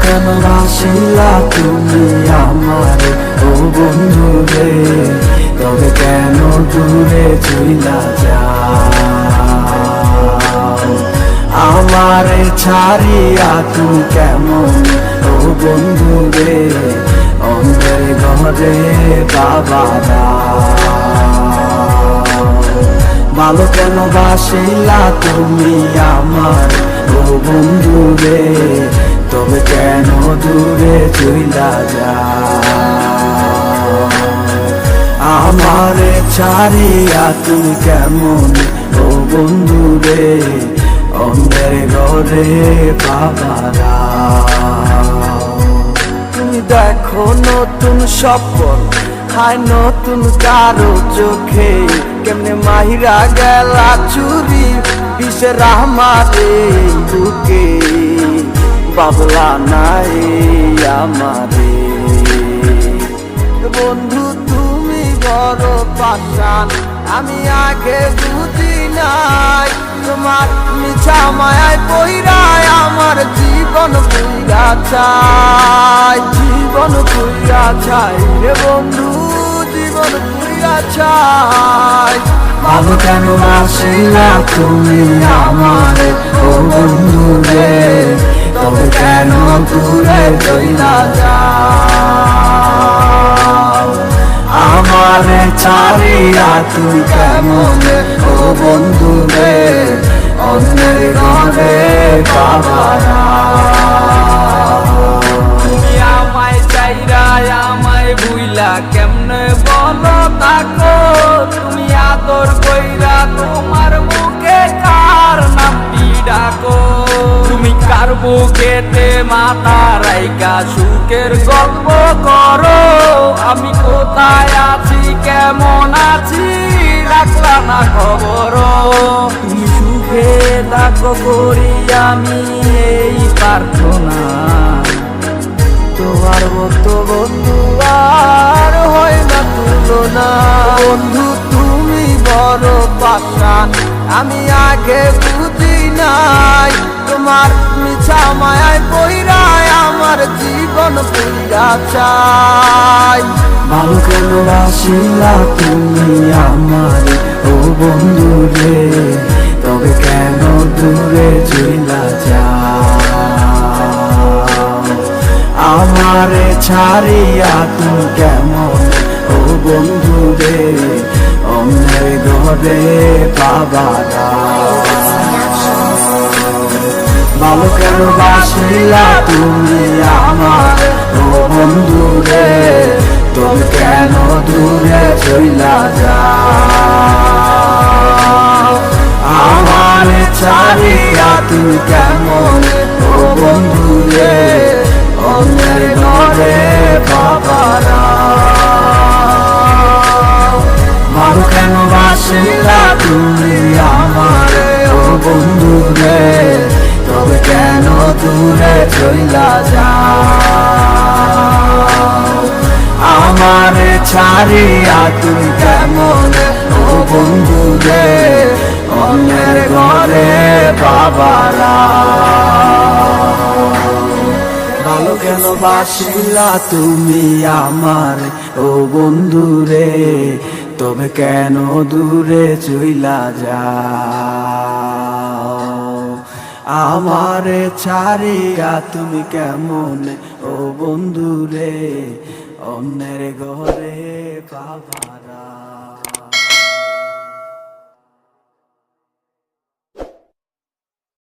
কেন বাসিলা তুমি আমার ও বন্ধু রে, তবে কেন দূরে চইলা যাও? আমারে ছাড়িয়া তুমি কেমন ও বন্ধু রে, অন্ধের ঘরে বাবারা। ভালো কেন বাসিলা তুমি আমার ও বন্ধু রে, তবে কেন দূরে চইলা যাও? আমারে ছাড়িয়া তুমি কেমন ও বন্ধু রে, অন্ধের ঘরে বাবারা। তুমি দেখো নতুন স্বপ্ন, হায় নতুন কারো চোখে, কেমনে মাহিরা গেলা চুরি বিষের আমারে বুকে। বাবলা নাই আমারে বন্ধু, তুমি বড় পাষাণ, আমি আগে বুঝি নাই। তোমার মিছা মায়ায় পইরায় আমার জীবন পুইরা চাই, জীবন পুইরা চাই রে বন্ধু, জীবন পুইরা চাই। ভালো কেন বাসিলা তুমি আমার ও বন্ধু রে, তবে কেন দূরে চইলা যাও? আমারে ছাড়িয়া তুমি কেমন ও বন্ধু রে, অন্যের ঘরে বাবারা। তুমি আমায় চাইরা আমায় ভুইলা কেমনে বলো তাকো, তুমি আদর কইরা তোমার মুখে কার নামটি ডাকো? তুমি কার বুকেতে মাথা রাইকা সুখের গল্প করো? আমি কোথায় আছি কেমন আছি রাখলা না খবর? তুমি সুখে থাকো করি আমি এই প্রার্থনা, তোমার মতো বন্ধু আর হয় না তুলনা। বন্ধু তুমি বড় পাষাণ, আমি আগে বুঝি নাই। তোমার মিছা মায়ায় পইরায় আমার জীবন পুইরা চাই। ভালো কেন বাসিলা তুমি আমার ও বন্ধু রে, তবে কেন দূরে চইলা যাও? আমারে ছাড়িয়া তুমি কেমন ও বন্ধু রে, অন্যের ঘরে বাবারা। ভালো কেন বাসিলা তুমি আমার ও বন্ধু রে, তবে কেন দূরে চইলা যাও? আমারে ছাড়িয়া তুমি কেমন ও বন্ধু রে, অন্যের ঘরে বাবারা। ভালো কেন বাসিলা তুমি আমার ও বন্ধু রে, তবে কেন দূরে চইলা যাও? আমারে ছাড়িয়া তুমি কেমন ও বন্ধু রে, অন্যের ঘরে বাবারা। ভালো কেন বাসিলা তুমি আমার ও বন্ধু রে, তবে কেন দূরে চইলা যাও? আমারে ছাড়িয়া তুমি কেমন ও বন্ধু রে, অন্যের ঘরে বাবারা।